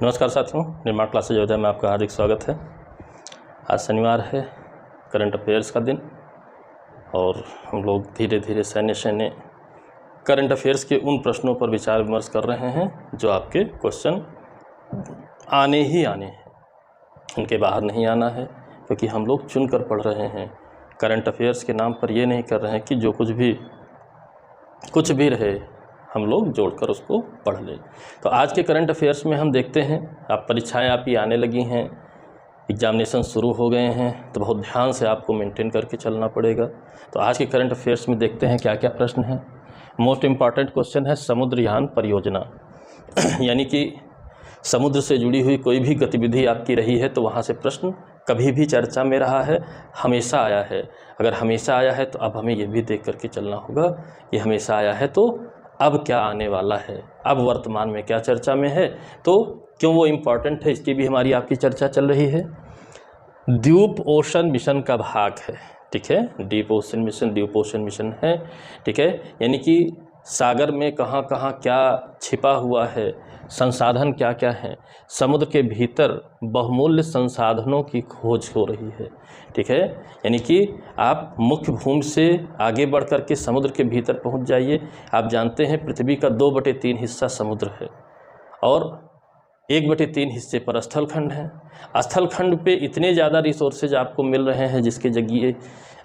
नमस्कार साथियों, निर्माण क्लासेज अयोध्या में आपका हार्दिक स्वागत है। आज शनिवार है, करंट अफेयर्स का दिन, और हम लोग धीरे धीरे सैन्य करंट अफेयर्स के उन प्रश्नों पर विचार विमर्श कर रहे हैं जो आपके क्वेश्चन आने ही आने हैं, उनके बाहर नहीं आना है, क्योंकि हम लोग चुन कर पढ़ रहे हैं। करंट अफेयर्स के नाम पर ये नहीं कर रहे हैं कि जो कुछ भी रहे हम लोग जोड़कर उसको पढ़ लें। तो आज के करंट अफेयर्स में हम देखते हैं, आप परीक्षाएं आपकी आने लगी हैं, एग्जामिनेशन शुरू हो गए हैं, तो बहुत ध्यान से आपको मेंटेन करके चलना पड़ेगा। तो आज के करंट अफेयर्स में देखते हैं क्या क्या प्रश्न हैं। मोस्ट इम्पॉर्टेंट क्वेश्चन है समुद्रयान परियोजना यानी कि समुद्र से जुड़ी हुई कोई भी गतिविधि आपकी रही है तो वहाँ से प्रश्न कभी भी चर्चा में रहा है, हमेशा आया है। अगर हमेशा आया है तो अब हमें ये भी देख करके चलना होगा कि हमेशा आया है तो अब क्या आने वाला है, अब वर्तमान में क्या चर्चा में है, तो क्यों वो इम्पॉर्टेंट है, इसकी भी हमारी आपकी चर्चा चल रही है। द्वीप ओशन मिशन का भाग है, ठीक है, डीप ओशन मिशन, द्वीप ओशन मिशन है, ठीक है, यानी कि सागर में कहाँ कहाँ क्या छिपा हुआ है, संसाधन क्या क्या हैं, समुद्र के भीतर बहुमूल्य संसाधनों की खोज हो रही है, ठीक है। यानी कि आप मुख्य भूमि से आगे बढ़ कर के समुद्र के भीतर पहुंच जाइए। आप जानते हैं पृथ्वी का 2/3 हिस्सा समुद्र है और 1/3 हिस्से पर स्थलखंड है। स्थलखंड पे इतने ज़्यादा रिसोर्सेज आपको मिल रहे हैं जिसके जरिए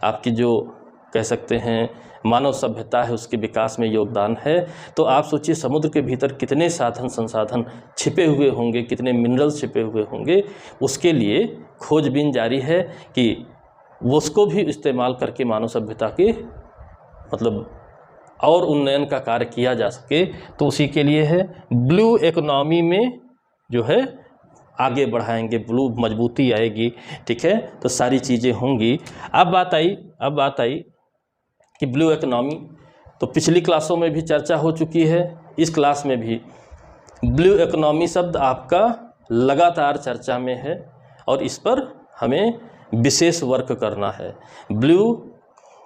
आपकी जो कह सकते हैं मानव सभ्यता है उसके विकास में योगदान है। तो आप सोचिए समुद्र के भीतर कितने साधन संसाधन छिपे हुए होंगे, कितने मिनरल्स छिपे हुए होंगे। उसके लिए खोजबीन जारी है कि उसको भी इस्तेमाल करके मानव सभ्यता के मतलब और उन्नयन का कार्य किया जा सके। तो उसी के लिए है ब्लू इकोनॉमी में जो है आगे बढ़ाएंगे, ब्लू मजबूती आएगी, ठीक है। तो सारी चीज़ें होंगी। अब बात आई कि ब्लू इकोनॉमी तो पिछली क्लासों में भी चर्चा हो चुकी है, इस क्लास में भी ब्लू इकोनॉमी शब्द आपका लगातार चर्चा में है और इस पर हमें विशेष वर्क करना है। ब्लू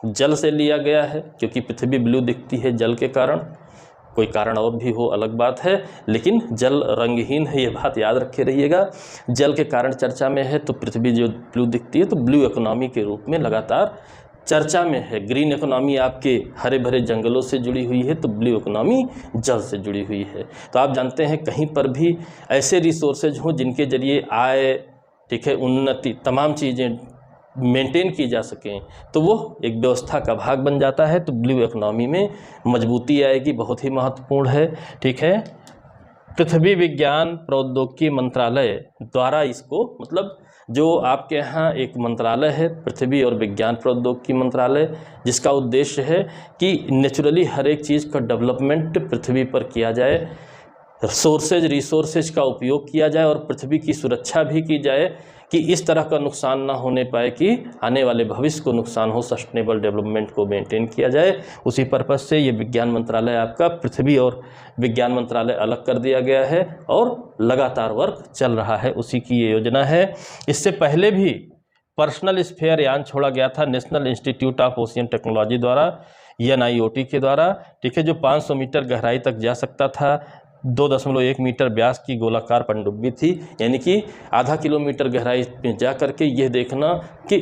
जल से लिया गया है क्योंकि पृथ्वी ब्लू दिखती है जल के कारण, कोई कारण और भी हो अलग बात है, लेकिन जल रंगहीन है, ये बात याद रखे रहिएगा। जल के कारण चर्चा में है तो पृथ्वी जो ब्लू दिखती है तो ब्लू इकोनॉमी के रूप में लगातार चर्चा में है। ग्रीन इकोनॉमी आपके हरे भरे जंगलों से जुड़ी हुई है तो ब्लू इकोनॉमी जल से जुड़ी हुई है। तो आप जानते हैं कहीं पर भी ऐसे रिसोर्सेज हों जिनके जरिए आय, ठीक है, उन्नति, तमाम चीज़ें मेंटेन की जा सकें तो वो एक व्यवस्था का भाग बन जाता है। तो ब्लू इकोनॉमी में मजबूती आएगी, बहुत ही महत्वपूर्ण है, ठीक है। पृथ्वी विज्ञान प्रौद्योगिकी मंत्रालय द्वारा इसको मतलब जो आपके यहाँ एक मंत्रालय है पृथ्वी और विज्ञान प्रौद्योगिकी मंत्रालय, जिसका उद्देश्य है कि नेचुरली हर एक चीज़ का डेवलपमेंट पृथ्वी पर किया जाए, रिसोर्सेज का उपयोग किया जाए और पृथ्वी की सुरक्षा भी की जाए कि इस तरह का नुकसान ना होने पाए कि आने वाले भविष्य को नुकसान हो, सस्टेनेबल डेवलपमेंट को मेंटेन किया जाए। उसी पर्पज़ से ये विज्ञान मंत्रालय आपका पृथ्वी और विज्ञान मंत्रालय अलग कर दिया गया है और लगातार वर्क चल रहा है, उसी की ये योजना है। इससे पहले भी पर्सनल स्फीयर यान छोड़ा गया था national institute of ocean technology द्वारा, NIOT के द्वारा, ठीक है, जो 500 मीटर गहराई तक जा सकता था। 2.1 मीटर व्यास की गोलाकार पनडुब्बी थी, यानी कि आधा किलोमीटर गहराई में जा करके यह देखना कि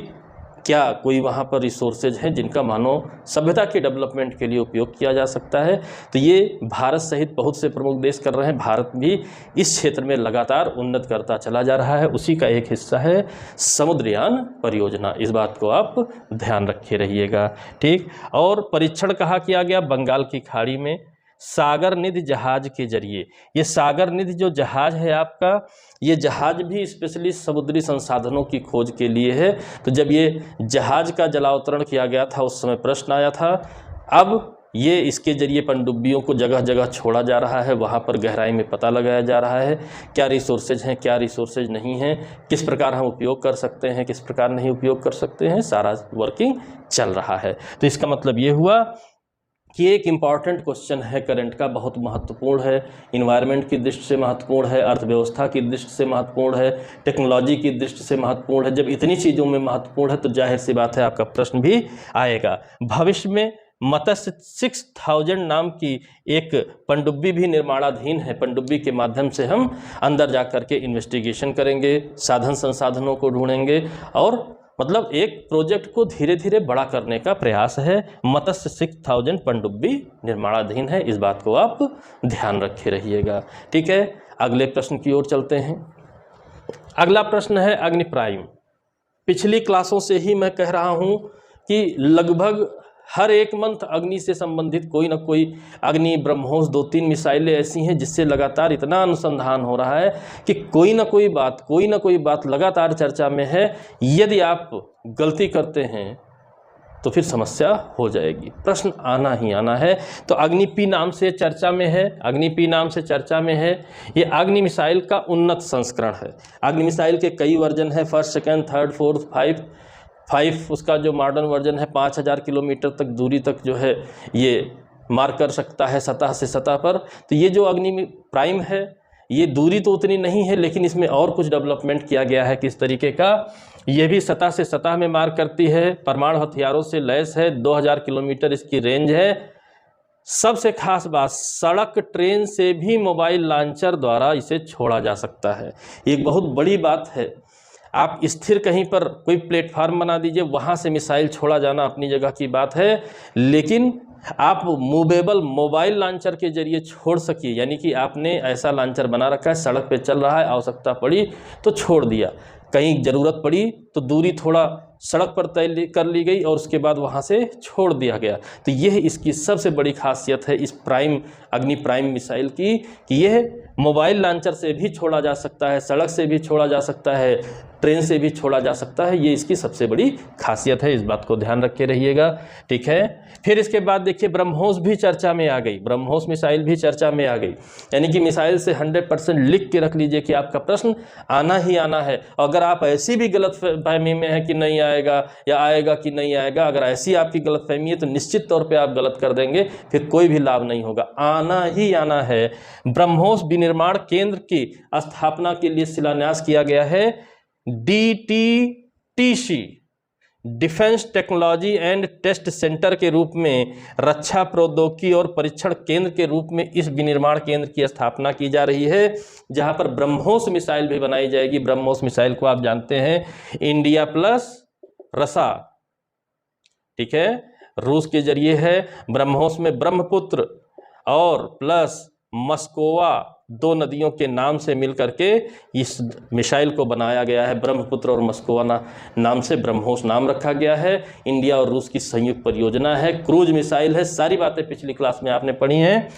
क्या कोई वहाँ पर रिसोर्सेज हैं जिनका मानव सभ्यता के डेवलपमेंट के लिए उपयोग किया जा सकता है। तो ये भारत सहित बहुत से प्रमुख देश कर रहे हैं, भारत भी इस क्षेत्र में लगातार उन्नत करता चला जा रहा है। उसी का एक हिस्सा है समुद्रयान परियोजना, इस बात को आप ध्यान रखे रहिएगा, ठीक। और परीक्षण कहाँ किया गया? बंगाल की खाड़ी में सागर निधि जहाज के जरिए। ये सागर निधि जो जहाज है आपका, ये जहाज भी स्पेशली समुद्री संसाधनों की खोज के लिए है। तो जब ये जहाज का जलावतरण किया गया था उस समय प्रश्न आया था। अब ये इसके जरिए पनडुब्बियों को जगह जगह छोड़ा जा रहा है, वहाँ पर गहराई में पता लगाया जा रहा है क्या रिसोर्सेज हैं, क्या रिसोर्सेज नहीं हैं, किस प्रकार हम उपयोग कर सकते हैं, किस प्रकार नहीं उपयोग कर सकते हैं, सारा वर्किंग चल रहा है। तो इसका मतलब ये हुआ कि एक इम्पॉर्टेंट क्वेश्चन है करंट का, बहुत महत्वपूर्ण है, इन्वायरमेंट की दृष्टि से महत्वपूर्ण है, अर्थव्यवस्था की दृष्टि से महत्वपूर्ण है, टेक्नोलॉजी की दृष्टि से महत्वपूर्ण है। जब इतनी चीज़ों में महत्वपूर्ण है तो जाहिर सी बात है आपका प्रश्न भी आएगा। भविष्य में मत्स्य 6000 नाम की एक पनडुब्बी भी निर्माणाधीन है। पनडुब्बी के माध्यम से हम अंदर जा कर के इन्वेस्टिगेशन करेंगे, साधन संसाधनों को ढूंढेंगे और मतलब एक प्रोजेक्ट को धीरे धीरे बड़ा करने का प्रयास है। मत्स्य 6000 पनडुब्बी निर्माणाधीन है, इस बात को आप ध्यान रखे रहिएगा। ठीक है, अगले प्रश्न की ओर चलते हैं। अगला प्रश्न है अग्नि प्राइम। पिछली क्लासों से ही मैं कह रहा हूं कि लगभग हर एक मंथ अग्नि से संबंधित कोई ना कोई अग्नि, ब्रह्मोस, 2-3 मिसाइलें ऐसी हैं जिससे लगातार इतना अनुसंधान हो रहा है कि कोई ना कोई बात लगातार चर्चा में है। यदि आप गलती करते हैं तो फिर समस्या हो जाएगी, प्रश्न आना ही आना है। तो अग्नि पी नाम से चर्चा में है, अग्नि पी नाम से चर्चा में है। ये अग्नि मिसाइल का उन्नत संस्करण है। अग्नि मिसाइल के कई वर्जन है, 1st, 2nd, 3rd, 4th, 5 उसका जो मॉडर्न वर्जन है 5000 किलोमीटर तक दूरी तक जो है ये मार कर सकता है सतह से सतह पर। तो ये जो अग्नि प्राइम है ये दूरी तो उतनी नहीं है, लेकिन इसमें और कुछ डेवलपमेंट किया गया है। किस तरीके का? ये भी सतह से सतह में मार करती है, परमाणु हथियारों से लैस है, 2000 किलोमीटर इसकी रेंज है। सबसे खास बात, सड़क ट्रेन से भी मोबाइल लॉन्चर द्वारा इसे छोड़ा जा सकता है। एक बहुत बड़ी बात है। आप स्थिर कहीं पर कोई प्लेटफार्म बना दीजिए, वहाँ से मिसाइल छोड़ा जाना अपनी जगह की बात है, लेकिन आप मूवेबल मोबाइल लॉन्चर के जरिए छोड़ सकिए। यानी कि आपने ऐसा लॉन्चर बना रखा है, सड़क पे चल रहा है, आवश्यकता पड़ी तो छोड़ दिया, कहीं ज़रूरत पड़ी तो दूरी थोड़ा सड़क पर तय कर ली गई और उसके बाद वहाँ से छोड़ दिया गया। तो यह इसकी सबसे बड़ी खासियत है इस प्राइम अग्नि प्राइम मिसाइल की कि यह मोबाइल लॉन्चर से भी छोड़ा जा सकता है, सड़क से भी छोड़ा जा सकता है, ट्रेन से भी छोड़ा जा सकता है। ये इसकी सबसे बड़ी खासियत है, इस बात को ध्यान रखे रहिएगा। ठीक है, फिर इसके बाद देखिए ब्रह्मोस भी चर्चा में आ गई, ब्रह्मोस मिसाइल भी चर्चा में आ गई। यानी कि मिसाइल से 100% लिख के रख लीजिए कि आपका प्रश्न आना ही आना है। अगर आप ऐसी भी गलतफहमी में है कि नहीं आएगा या आएगा कि नहीं आएगा, अगर ऐसी आपकी गलतफहमी है तो निश्चित तौर पे आप गलत कर देंगे, फिर कोई भी लाभ नहीं होगा। आना ही आना है। ब्रह्मोस विनिर्माण केंद्र की स्थापना के लिए शिलान्यास किया गया है। DTTC defence technology and test centre के रूप में, रक्षा प्रौद्योगिकी और परीक्षण केंद्र के रूप में इस विनिर्माण केंद्र की स्थापना की जा रही है, जहां पर ब्रह्मोस मिसाइल भी बनाई जाएगी। ब्रह्मोस मिसाइल को आप जानते हैं इंडिया प्लस रसा, ठीक है, रूस के जरिए है। ब्रह्मोस में ब्रह्मपुत्र और प्लस मस्कोवा, 2 नदियों के नाम से मिलकर के इस मिसाइल को बनाया गया है। ब्रह्मपुत्र और मस्कोवा नाम से ब्रह्मोस नाम रखा गया है। इंडिया और रूस की संयुक्त परियोजना है, क्रूज मिसाइल है। सारी बातें पिछली क्लास में आपने पढ़ी हैं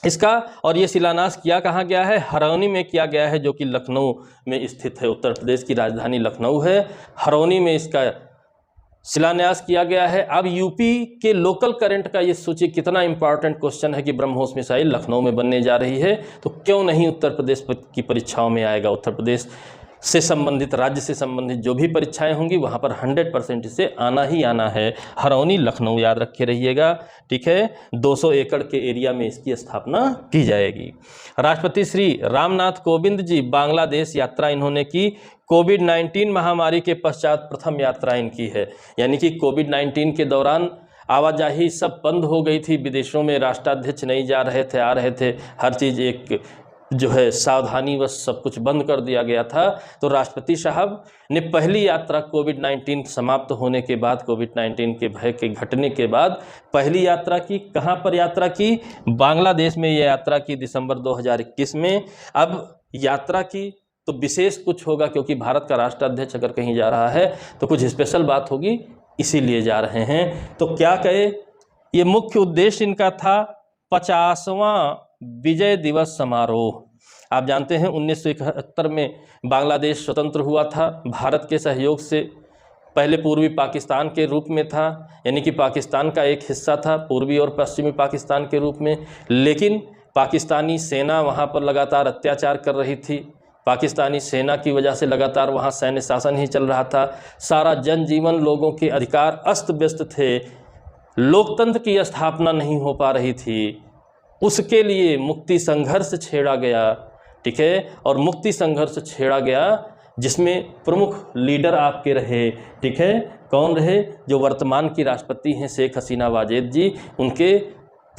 इसका। और ये शिलान्यास किया कहाँ गया है? हरौनी में किया गया है, जो कि लखनऊ में स्थित है। उत्तर प्रदेश की राजधानी लखनऊ है, हरौनी में इसका शिलान्यास किया गया है। अब यूपी के लोकल करंट का ये सोचिए कितना इंपॉर्टेंट क्वेश्चन है कि ब्रह्मोस मिसाइल लखनऊ में बनने जा रही है, तो क्यों नहीं उत्तर प्रदेश की परीक्षाओं में आएगा। उत्तर प्रदेश से संबंधित, राज्य से संबंधित जो भी परीक्षाएं होंगी वहां पर 100% इसे आना ही आना है। हरौनी लखनऊ याद रखे रहिएगा। ठीक है, 200 एकड़ के एरिया में इसकी स्थापना की जाएगी। राष्ट्रपति श्री रामनाथ कोविंद जी बांग्लादेश यात्रा इन्होंने की। कोविड-19 महामारी के पश्चात प्रथम यात्रा इनकी है। यानी कि कोविड-19 के दौरान आवाजाही सब बंद हो गई थी, विदेशों में राष्ट्राध्यक्ष नहीं जा रहे थे, आ रहे थे, हर चीज़ एक जो है सावधानी बस सब कुछ बंद कर दिया गया था। तो राष्ट्रपति साहब ने पहली यात्रा कोविड-19 समाप्त होने के बाद, कोविड-19 के भय के घटने के बाद पहली यात्रा की। कहाँ पर यात्रा की? बांग्लादेश में ये यात्रा की दिसंबर 2021 में। अब यात्रा की तो विशेष कुछ होगा, क्योंकि भारत का राष्ट्राध्यक्ष अगर कहीं जा रहा है तो कुछ स्पेशल बात होगी, इसीलिए जा रहे हैं। तो क्या कहे, ये मुख्य उद्देश्य इनका था 50वां विजय दिवस समारोह। आप जानते हैं 1971 में बांग्लादेश स्वतंत्र हुआ था भारत के सहयोग से। पहले पूर्वी पाकिस्तान के रूप में था, यानी कि पाकिस्तान का एक हिस्सा था, पूर्वी और पश्चिमी पाकिस्तान के रूप में। लेकिन पाकिस्तानी सेना वहाँ पर लगातार अत्याचार कर रही थी। पाकिस्तानी सेना की वजह से लगातार वहाँ सैन्य शासन ही चल रहा था। सारा जनजीवन, लोगों के अधिकार अस्त व्यस्त थे, लोकतंत्र की स्थापना नहीं हो पा रही थी। उसके लिए मुक्ति संघर्ष छेड़ा गया। ठीक है, और मुक्ति संघर्ष छेड़ा गया जिसमें प्रमुख लीडर आपके रहे, ठीक है, कौन रहे? जो वर्तमान की राष्ट्रपति हैं शेख हसीना वाजेद जी, उनके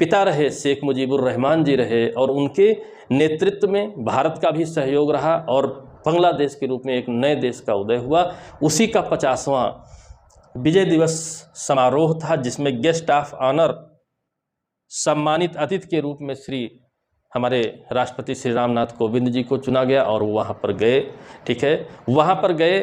पिता रहे शेख मुजीबुर रहमान जी रहे, और उनके नेतृत्व में भारत का भी सहयोग रहा और बांग्लादेश के रूप में एक नए देश का उदय हुआ। उसी का 50वां विजय दिवस समारोह था, जिसमें गेस्ट ऑफ ऑनर सम्मानित अतिथि के रूप में हमारे राष्ट्रपति श्री रामनाथ कोविंद जी को चुना गया और वहाँ पर गए। ठीक है, वहाँ पर गए,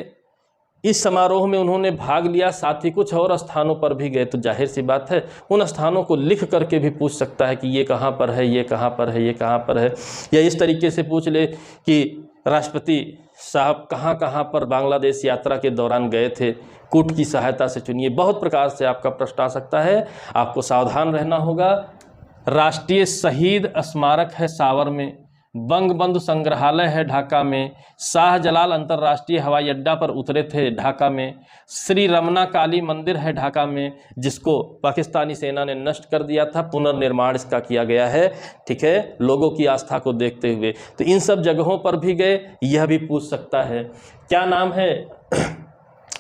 इस समारोह में उन्होंने भाग लिया, साथ ही कुछ और स्थानों पर भी गए। तो जाहिर सी बात है उन स्थानों को लिख करके भी पूछ सकता है कि ये कहाँ पर है, ये कहाँ पर है, ये कहाँ पर है, या इस तरीके से पूछ ले कि राष्ट्रपति साहब कहाँ कहाँ पर बांग्लादेश यात्रा के दौरान गए थे, कूट की सहायता से चुनिए। बहुत प्रकार से आपका प्रश्न आ सकता है, आपको सावधान रहना होगा। राष्ट्रीय शहीद स्मारक है सावर में, बंगबंधु संग्रहालय है ढाका में, शाहजलाल अंतर्राष्ट्रीय हवाई अड्डा पर उतरे थे ढाका में, श्री रमना काली मंदिर है ढाका में, जिसको पाकिस्तानी सेना ने नष्ट कर दिया था, पुनर्निर्माण इसका किया गया है। ठीक है, लोगों की आस्था को देखते हुए। तो इन सब जगहों पर भी गए, यह भी पूछ सकता है। क्या नाम है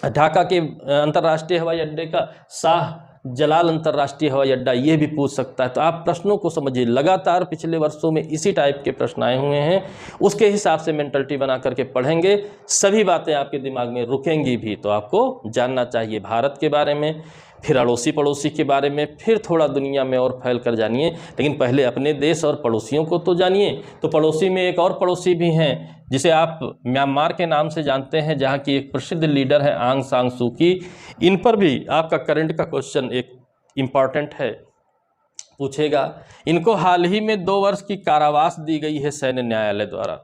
ढाका के अंतर्राष्ट्रीय हवाई अड्डे का? शाह जलाल अंतर्राष्ट्रीय हवाई अड्डा, ये भी पूछ सकता है। तो आप प्रश्नों को समझिए, लगातार पिछले वर्षों में इसी टाइप के प्रश्न आए हुए हैं, उसके हिसाब से मेंटलिटी बना करके पढ़ेंगे, सभी बातें आपके दिमाग में रुकेंगी भी। तो आपको जानना चाहिए भारत के बारे में, फिर अड़ोसी पड़ोसी के बारे में, फिर थोड़ा दुनिया में और फैल कर जानिए, लेकिन पहले अपने देश और पड़ोसियों को तो जानिए। तो पड़ोसी में एक और पड़ोसी भी हैं जिसे आप म्यांमार के नाम से जानते हैं, जहां की एक प्रसिद्ध लीडर है आंग सान सू की। इन पर भी आपका करंट का क्वेश्चन एक इम्पॉर्टेंट है, पूछेगा। इनको हाल ही में 2 वर्ष की कारावास दी गई है सैन्य न्यायालय द्वारा।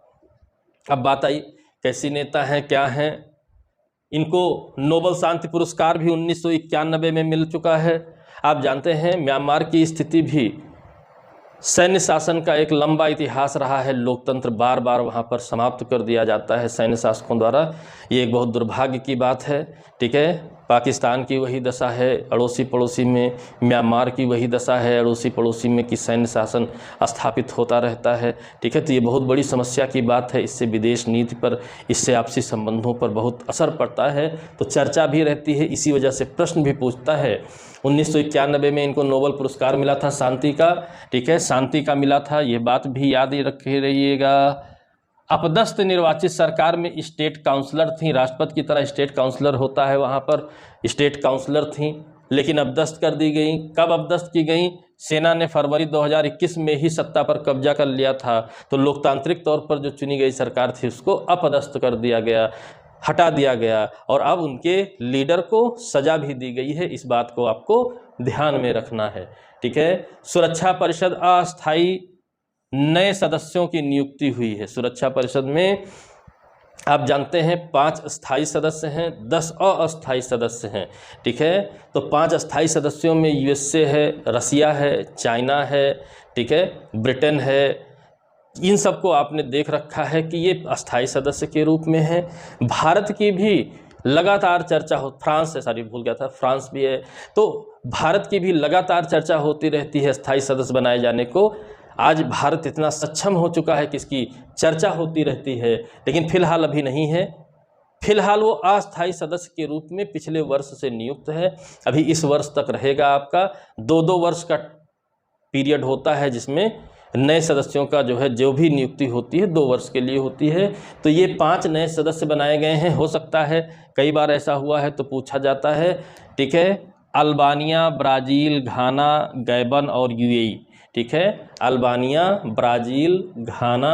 अब बात आई कैसी नेता हैं, क्या हैं। इनको नोबेल शांति पुरस्कार भी 1991 में मिल चुका है। आप जानते हैं म्यांमार की स्थिति भी सैन्य शासन का एक लंबा इतिहास रहा है, लोकतंत्र बार बार वहाँ पर समाप्त कर दिया जाता है सैन्य शासकों द्वारा, ये एक बहुत दुर्भाग्य की बात है। ठीक है, पाकिस्तान की वही दशा है, अड़ोसी पड़ोसी में म्यांमार की वही दशा है, अड़ोसी पड़ोसी में कि सैन्य शासन स्थापित होता रहता है। ठीक है, तो ये बहुत बड़ी समस्या की बात है, इससे विदेश नीति पर, इससे आपसी संबंधों पर बहुत असर पड़ता है, तो चर्चा भी रहती है, इसी वजह से प्रश्न भी पूछता है। 1991 में इनको नोबेल पुरस्कार मिला था शांति का। ठीक है, शांति का मिला था, ये बात भी याद रखे रहिएगा। अपदस्थ निर्वाचित सरकार में स्टेट काउंसलर थी, राष्ट्रपति की तरह स्टेट काउंसलर होता है, वहाँ पर स्टेट काउंसलर थी, लेकिन अपदस्थ कर दी गई। कब अपदस्थ की गई? सेना ने फरवरी 2021 में ही सत्ता पर कब्जा कर लिया था, तो लोकतांत्रिक तौर पर जो चुनी गई सरकार थी उसको अपदस्थ कर दिया गया, हटा दिया गया, और अब उनके लीडर को सजा भी दी गई है। इस बात को आपको ध्यान में रखना है। ठीक है, सुरक्षा परिषद अस्थायी नए सदस्यों की नियुक्ति हुई है। सुरक्षा परिषद में आप जानते हैं 5 स्थायी सदस्य हैं, 10 अस्थायी सदस्य हैं। ठीक है, तो 5 स्थायी सदस्यों में यूएसए है, रसिया है, चाइना है, ठीक है, ब्रिटेन है। इन सबको आपने देख रखा है कि ये अस्थायी सदस्य के रूप में है। भारत की भी लगातार चर्चा हो, फ्रांस है, सॉरी भूल गया था, फ्रांस भी है। तो भारत की भी लगातार चर्चा होती रहती है स्थायी सदस्य बनाए जाने को। आज भारत इतना सक्षम हो चुका है कि इसकी चर्चा होती रहती है, लेकिन फिलहाल अभी नहीं है। फिलहाल वो अस्थायी सदस्य के रूप में पिछले वर्ष से नियुक्त है, अभी इस वर्ष तक रहेगा। आपका 2-2 वर्ष का पीरियड होता है जिसमें नए सदस्यों का जो भी नियुक्ति होती है 2 वर्ष के लिए होती है। तो ये 5 नए सदस्य बनाए गए हैं। हो सकता है कई बार ऐसा हुआ है तो पूछा जाता है। ठीक है, अल्बानिया, ब्राज़ील, घाना, गैबन और यूएई। ठीक है, अल्बानिया, ब्राज़ील, घाना,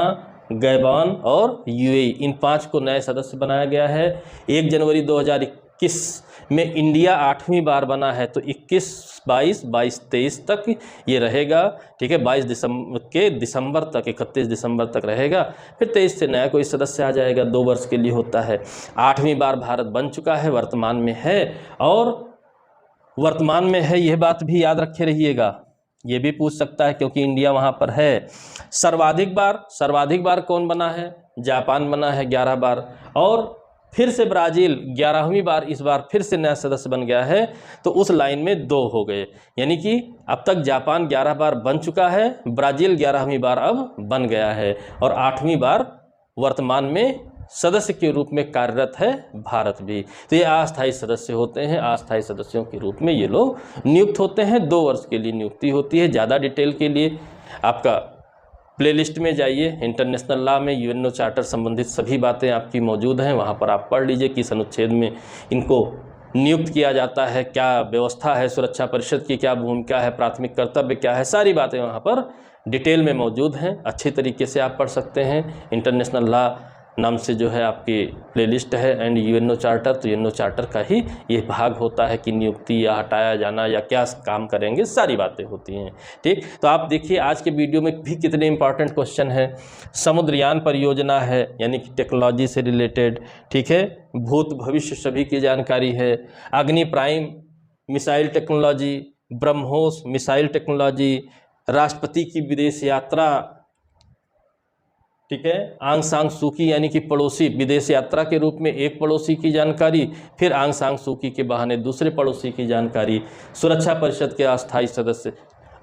गैबन और यूएई, इन 5 को नए सदस्य बनाया गया है। 1 जनवरी 2021 में इंडिया 8वीं बार बना है, तो 21, 22, 23 तक ये रहेगा। ठीक है, 22 दिसंबर तक, 31 दिसंबर तक रहेगा, फिर 23 से नया कोई सदस्य आ जाएगा। 2 वर्ष के लिए होता है। 8वीं बार भारत बन चुका है, वर्तमान में है, और वर्तमान में है यह बात भी याद रखे रहिएगा। ये भी पूछ सकता है क्योंकि इंडिया वहाँ पर है। सर्वाधिक बार कौन बना है? जापान बना है 11 बार, और फिर से ब्राज़ील 11वीं बार इस बार फिर से नया सदस्य बन गया है। तो उस लाइन में 2 हो गए, यानी कि अब तक जापान 11 बार बन चुका है, ब्राज़ील 11वीं बार अब बन गया है, और 8वीं बार वर्तमान में सदस्य के रूप में कार्यरत है भारत भी। तो ये अस्थायी सदस्य होते हैं। अस्थायी सदस्यों के रूप में ये लोग नियुक्त होते हैं। 2 वर्ष के लिए नियुक्ति होती है। ज़्यादा डिटेल के लिए आपका प्लेलिस्ट में जाइए, इंटरनेशनल लॉ में यूएनओ चार्टर संबंधित सभी बातें आपकी मौजूद हैं, वहाँ पर आप पढ़ लीजिए किस अनुच्छेद में इनको नियुक्त किया जाता है, क्या व्यवस्था है, सुरक्षा परिषद की क्या भूमिका है, प्राथमिक कर्तव्य क्या है, सारी बातें वहाँ पर डिटेल में मौजूद हैं। अच्छी तरीके से आप पढ़ सकते हैं। इंटरनेशनल लॉ नाम से जो है आपकी प्लेलिस्ट है एंड यूएनओ चार्टर, तो यूएनओ चार्टर का ही ये भाग होता है कि नियुक्ति या हटाया जाना या क्या काम करेंगे, सारी बातें होती हैं। ठीक, तो आप देखिए आज के वीडियो में भी कितने इंपॉर्टेंट क्वेश्चन है। समुद्रयान परियोजना है यानी कि टेक्नोलॉजी से रिलेटेड, ठीक है, भूत भविष्य सभी की जानकारी है। अग्नि prime missile technology, BrahMos missile technology, राष्ट्रपति की विदेश यात्रा, ठीक है, आंग सांग सूकी यानी कि पड़ोसी, विदेश यात्रा के रूप में एक पड़ोसी की जानकारी, फिर आंग सांग सूकी के बहाने दूसरे पड़ोसी की जानकारी, सुरक्षा परिषद के अस्थायी सदस्य।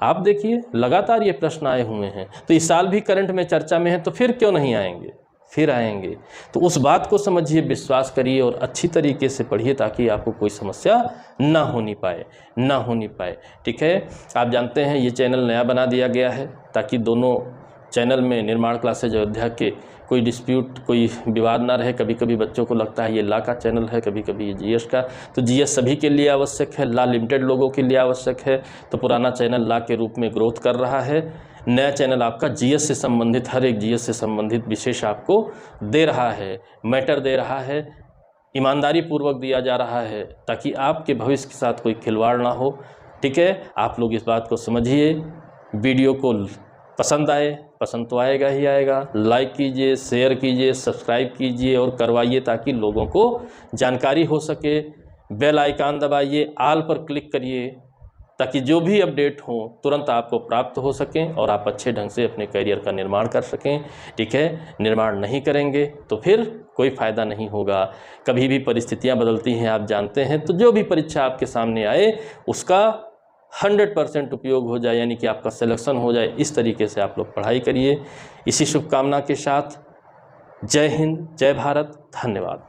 आप देखिए लगातार ये प्रश्न आए हुए हैं। तो इस साल भी करंट में चर्चा में है, तो फिर क्यों नहीं आएंगे, फिर आएंगे। तो उस बात को समझिए, विश्वास करिए और अच्छी तरीके से पढ़िए ताकि आपको कोई समस्या ना होनी पाए। ठीक है, आप जानते हैं ये चैनल नया बना दिया गया है ताकि दोनों चैनल में निर्माण क्लासेज अयोध्या के कोई डिस्प्यूट, कोई विवाद ना रहे। कभी कभी बच्चों को लगता है ये लॉ का चैनल है, कभी कभी ये जीएस का, तो जीएस सभी के लिए आवश्यक है, लॉ लिमिटेड लोगों के लिए आवश्यक है। तो पुराना चैनल लॉ के रूप में ग्रोथ कर रहा है, नया चैनल आपका जीएस से संबंधित, हर एक जीएस से संबंधित विशेष आपको दे रहा है, मैटर दे रहा है, ईमानदारी पूर्वक दिया जा रहा है ताकि आपके भविष्य के साथ कोई खिलवाड़ ना हो। ठीक है, आप लोग इस बात को समझिए। वीडियो को पसंद आए, पसंद तो आएगा ही आएगा, लाइक कीजिए, शेयर कीजिए, सब्सक्राइब कीजिए और करवाइए ताकि लोगों को जानकारी हो सके। बेल आइकन दबाइए, ऑल पर क्लिक करिए ताकि जो भी अपडेट हो तुरंत आपको प्राप्त हो सकें और आप अच्छे ढंग से अपने करियर का निर्माण कर सकें। ठीक है, निर्माण नहीं करेंगे तो फिर कोई फ़ायदा नहीं होगा। कभी भी परिस्थितियां बदलती हैं, आप जानते हैं। तो जो भी परीक्षा आपके सामने आए उसका 100% उपयोग हो जाए, यानी कि आपका सिलेक्शन हो जाए, इस तरीके से आप लोग पढ़ाई करिए। इसी शुभकामना के साथ जय हिंद, जय भारत, धन्यवाद।